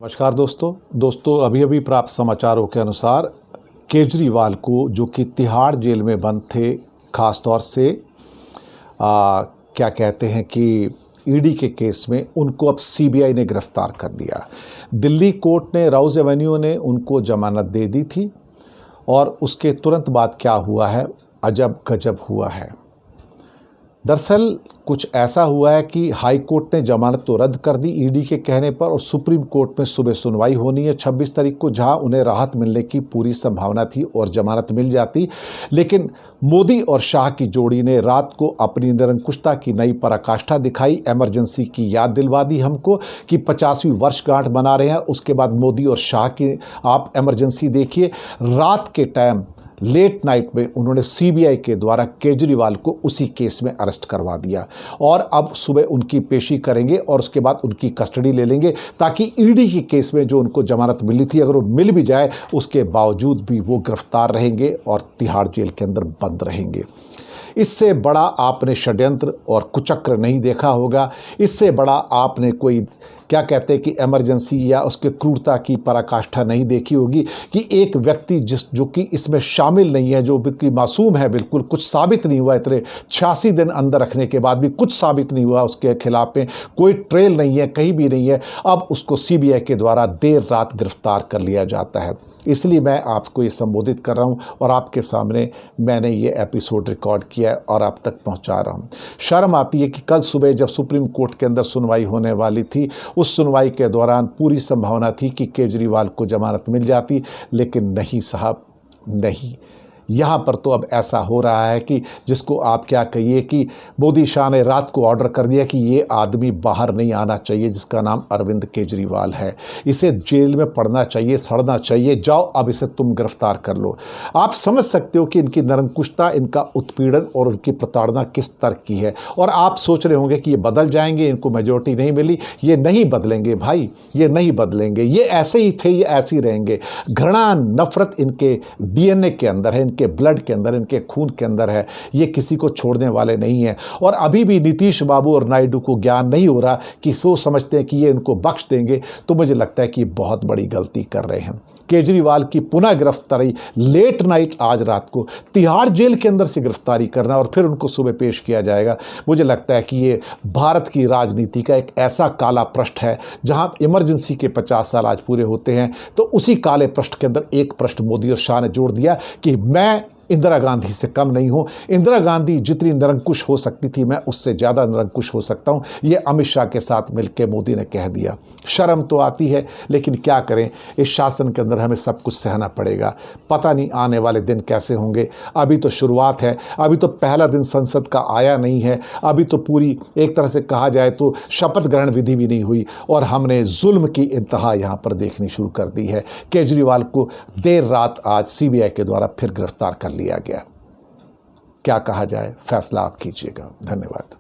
नमस्कार दोस्तों अभी अभी प्राप्त समाचारों के अनुसार केजरीवाल को, जो कि तिहाड़ जेल में बंद थे, ख़ास तौर से क्या कहते हैं कि ईडी के केस में, उनको अब सीबीआई ने गिरफ्तार कर लिया। दिल्ली कोर्ट ने, राउज एवेन्यू ने उनको जमानत दे दी थी और उसके तुरंत बाद क्या हुआ है, अजब गजब हुआ है। दरअसल कुछ ऐसा हुआ है कि हाई कोर्ट ने जमानत तो रद्द कर दी ईडी के कहने पर, और सुप्रीम कोर्ट में सुबह सुनवाई होनी है 26 तारीख को, जहां उन्हें राहत मिलने की पूरी संभावना थी और जमानत मिल जाती। लेकिन मोदी और शाह की जोड़ी ने रात को अपनी निरंकुशता की नई पराकाष्ठा दिखाई, इमरजेंसी की याद दिलवा दी हमको कि 50वीं वर्षगांठ मना रहे हैं। उसके बाद मोदी और शाह की आप इमरजेंसी देखिए। रात के टाइम लेट नाइट में उन्होंने सीबीआई के द्वारा केजरीवाल को उसी केस में अरेस्ट करवा दिया और अब सुबह उनकी पेशी करेंगे और उसके बाद उनकी कस्टडी ले लेंगे, ताकि ईडी के केस में जो उनको जमानत मिली थी, अगर वो मिल भी जाए, उसके बावजूद भी वो गिरफ्तार रहेंगे और तिहाड़ जेल के अंदर बंद रहेंगे। इससे बड़ा आपने षड्यंत्र और कुचक्र नहीं देखा होगा। इससे बड़ा आपने कोई, क्या कहते हैं कि इमरजेंसी या उसके क्रूरता की पराकाष्ठा नहीं देखी होगी कि एक व्यक्ति जो कि इसमें शामिल नहीं है, जो बिल्कुल मासूम है, बिल्कुल कुछ साबित नहीं हुआ, इतने 86 दिन अंदर रखने के बाद भी कुछ साबित नहीं हुआ उसके खिलाफ में, कोई ट्रेल नहीं है, कहीं भी नहीं है, अब उसको सीबीआई के द्वारा देर रात गिरफ्तार कर लिया जाता है। इसलिए मैं आपको ये संबोधित कर रहा हूँ और आपके सामने मैंने ये एपिसोड रिकॉर्ड किया है और आप तक पहुँचा रहा हूँ। शर्म आती है कि कल सुबह जब सुप्रीम कोर्ट के अंदर सुनवाई होने वाली थी, उस सुनवाई के दौरान पूरी संभावना थी कि केजरीवाल को जमानत मिल जाती, लेकिन नहीं साहब, नहीं। यहाँ पर तो अब ऐसा हो रहा है कि जिसको आप क्या कहिए कि मोदी शाह ने रात को ऑर्डर कर दिया कि ये आदमी बाहर नहीं आना चाहिए, जिसका नाम अरविंद केजरीवाल है, इसे जेल में पड़ना चाहिए, सड़ना चाहिए, जाओ अब इसे तुम गिरफ्तार कर लो। आप समझ सकते हो कि इनकी निरंकुशता, इनका उत्पीड़न और उनकी प्रताड़ना किस तरह की है। और आप सोच रहे होंगे कि ये बदल जाएंगे, इनको मेजोरिटी नहीं मिली। ये नहीं बदलेंगे भाई, ये नहीं बदलेंगे, ये ऐसे ही थे, ये ऐसे ही रहेंगे। घृणा, नफरत इनके डीएनए के अंदर है, के ब्लड के अंदर, इनके खून के अंदर है। ये किसी को छोड़ने वाले नहीं हैं। और अभी भी नीतीश बाबू और नायडू को ज्ञान नहीं हो रहा कि सोच समझते हैं कि ये इनको बख्श देंगे, तो मुझे लगता है कि बहुत बड़ी गलती कर रहे हैं। केजरीवाल की पुनः गिरफ्तारी लेट नाइट आज रात को तिहाड़ जेल के अंदर से गिरफ्तारी करना और फिर उनको सुबह पेश किया जाएगा, मुझे लगता है कि ये भारत की राजनीति का एक ऐसा काला पृष्ठ है, जहां इमरजेंसी के 50 साल आज पूरे होते हैं, तो उसी काले पृष्ठ के अंदर एक पृष्ठ मोदी और शाह ने जोड़ दिया कि मैं इंदिरा गांधी से कम नहीं हूं। इंदिरा गांधी जितनी निरंकुश हो सकती थी, मैं उससे ज़्यादा निरंकुश हो सकता हूं, ये अमित शाह के साथ मिलकर मोदी ने कह दिया। शर्म तो आती है, लेकिन क्या करें, इस शासन के अंदर हमें सब कुछ सहना पड़ेगा। पता नहीं आने वाले दिन कैसे होंगे। अभी तो शुरुआत है, अभी तो पहला दिन संसद का आया नहीं है, अभी तो पूरी एक तरह से कहा जाए तो शपथ ग्रहण विधि भी नहीं हुई और हमने जुल्म की इंतहा यहाँ पर देखनी शुरू कर दी है। केजरीवाल को देर रात आज सीबीआई के द्वारा फिर गिरफ्तार कर लिया गया। क्या कहा जाए, फैसला आप कीजिएगा। धन्यवाद।